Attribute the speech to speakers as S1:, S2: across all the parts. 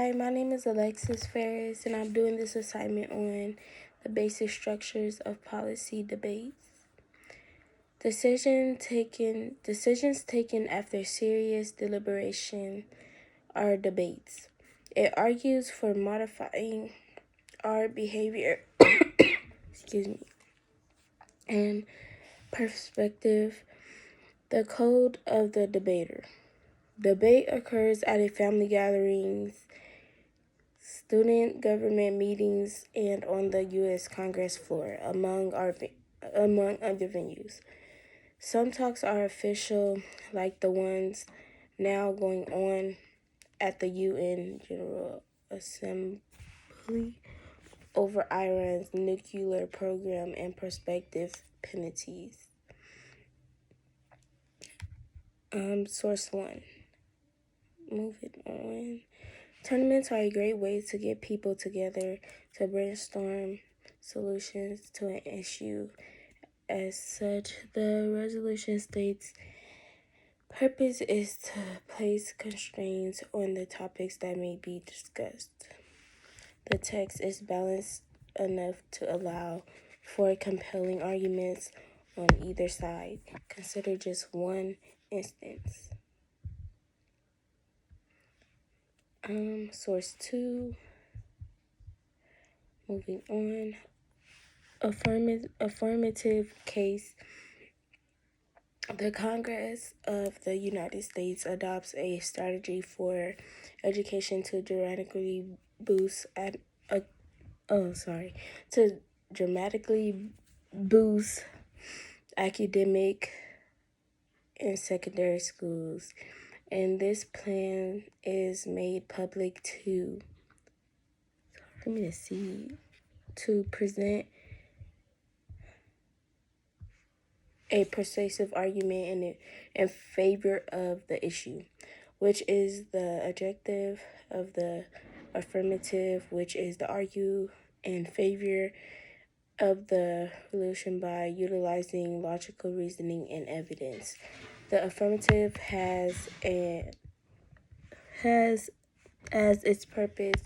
S1: Hi, my name is Alexis Ferris, and I'm doing this assignment on the basic structures of policy debates. Decisions taken after serious deliberation are debates. It argues for modifying our behavior excuse me, and perspective. The code of the debater. Debate occurs at a family gatherings, student government meetings, and on the U.S. Congress floor, among other venues. Some talks are official, like the ones now going on at the UN General Assembly over Iran's nuclear program and prospective penalties. Source 1. Moving on. Tournaments are a great way to get people together to brainstorm solutions to an issue. As such, the resolution states, purpose is to place constraints on the topics that may be discussed. The text is balanced enough to allow for compelling arguments on either side. Consider just one instance. Source 2. Moving on. Affirmative case. The Congress of the United States adopts a strategy for education to dramatically boost academic in secondary schools, and this plan is made public to present a persuasive argument in favor of the issue, which is the objective of the affirmative, which is to argue in favor of the resolution by utilizing logical reasoning and evidence. The affirmative has as its purpose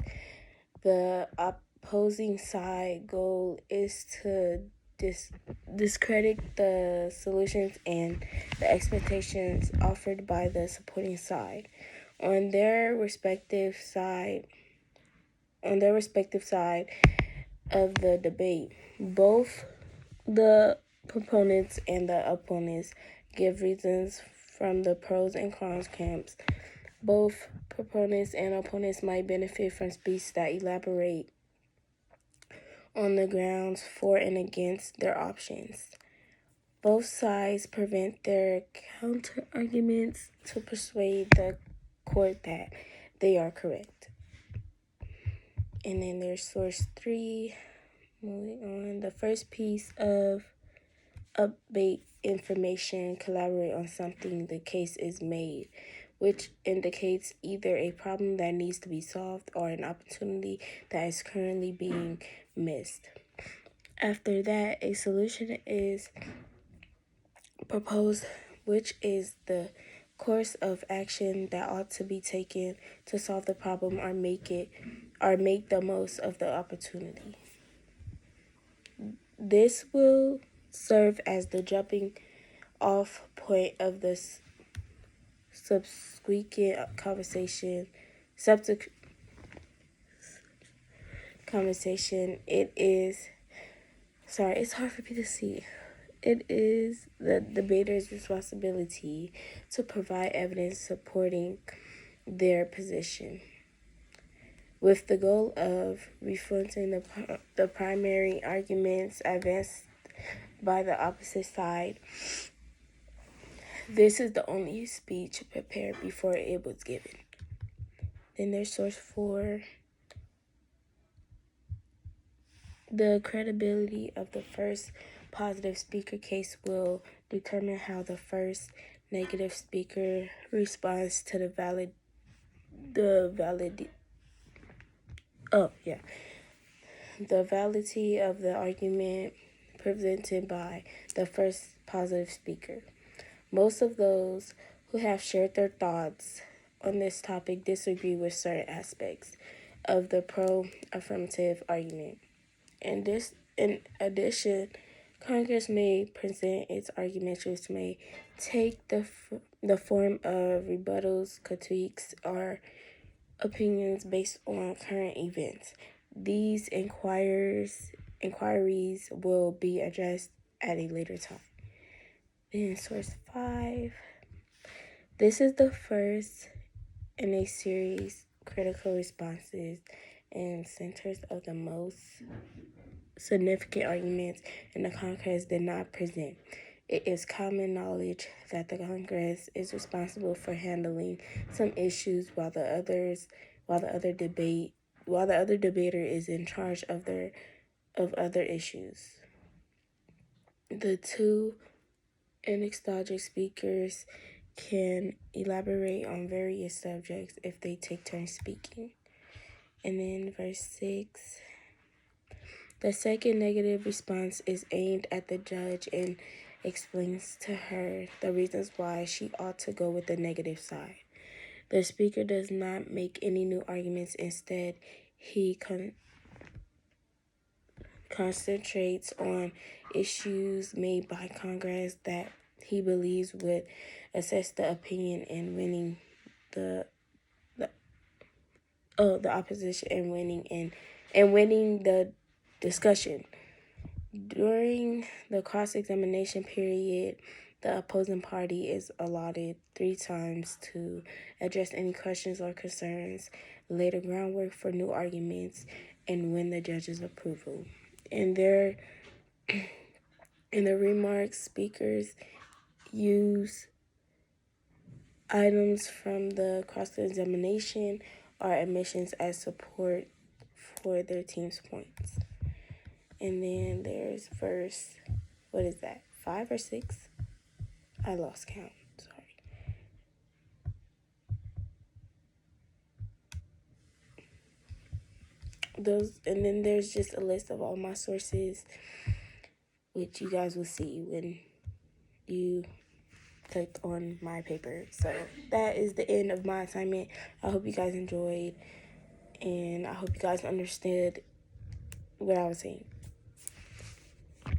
S1: the opposing side goal is to discredit the solutions and the expectations offered by the supporting side on their respective side of the debate. Both the proponents and the opponents give reasons from the pros and cons camps. Both proponents and opponents might benefit from speech that elaborate on the grounds for and against their options. Both sides present their counter-arguments to persuade the court that they are correct. And then there's source 3. Moving on. The first piece of update information, collaborate on something the case is made, which indicates either a problem that needs to be solved or an opportunity that is currently being missed. After that, a solution is proposed, which is the course of action that ought to be taken to solve the problem or make the most of the opportunity. This will serve as the jumping off point of the subsequent conversation. It's hard for me to see. It is the debater's responsibility to provide evidence supporting their position, with the goal of refuting the primary arguments advanced by the opposite side. This is the only speech prepared before it was given. Then there's source 4. The credibility of the first positive speaker case will determine how the first negative speaker responds to the validity of the argument presented by the first positive speaker. Most of those who have shared their thoughts on this topic disagree with certain aspects of the pro-affirmative argument. In addition, Congress may present its arguments, which may take the form of rebuttals, critiques, or opinions based on current events. These inquiries will be addressed at a later time. Then source 5. This is the first in a series critical responses and centers of the most significant arguments in the Congress did not present. It is common knowledge that the Congress is responsible for handling some issues while the other debater is in charge of other issues. The two nostalgic speakers can elaborate on various subjects if they take turns speaking. And then verse 6. The second negative response is aimed at the judge and explains to her the reasons why she ought to go with the negative side. The speaker does not make any new arguments. Instead, he concentrates on issues made by Congress that he believes would assess the opinion in winning the opposition and winning the discussion. During the cross-examination period, the opposing party is allotted 3 times to address any questions or concerns, lay the groundwork for new arguments, and win the judge's approval. In the remarks, speakers use items from the cross-examination or admissions as support for their team's points. And then there's verse, 5 or 6? I lost count, sorry. And then there's just a list of all my sources, which you guys will see when you click on my paper. So that is the end of my assignment. I hope you guys enjoyed, and I hope you guys understood what I was saying.